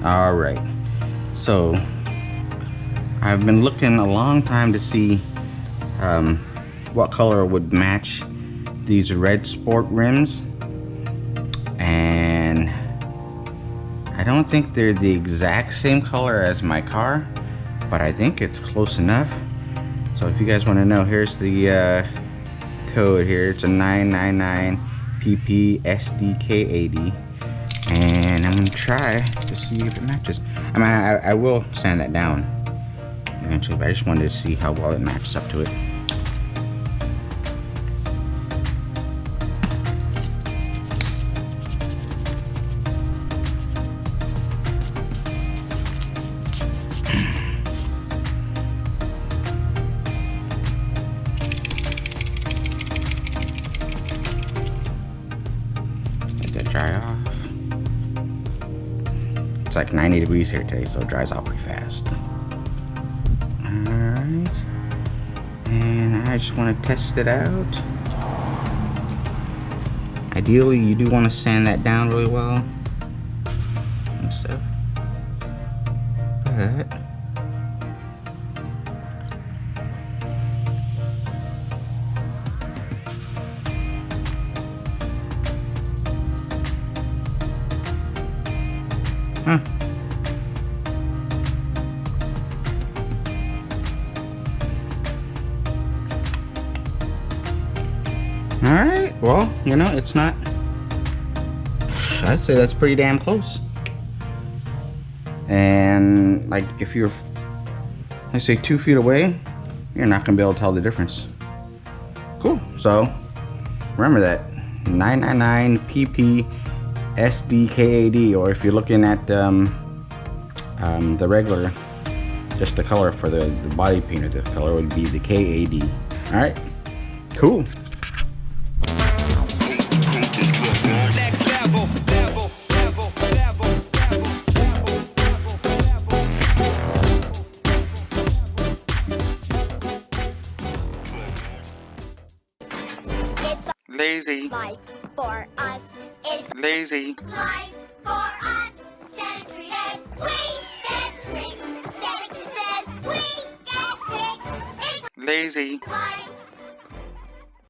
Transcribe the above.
Alright, so I've been looking a long time to see what color would match these Red Sport rims, and I don't think they're the exact same color as my car, but I think it's close enough. So if you guys want to know, here's the code here. It's a 999 PPSDK80, and I'm gonna try to see if it matches. I mean, I will sand that down eventually, but I just wanted to see how well it matches up to it. Dry off. It's like 90 degrees here today, so it dries off pretty fast. Alright, and I just want to test it out. Ideally, you do want to sand that down really well and stuff, but Alright, well, you know, it's not, I'd say that's pretty damn close. And like, if you're, let's say 2 feet away, you're not gonna be able to tell the difference. Cool, so remember that 999 PPSDK80, or if you're looking at the regular, just the color for the body paint, the color would be the K80. Alright, cool. Layze. Life for us is Layze. life for us. Static treated. We get drinks. Static says we get drinks. It's Layze. life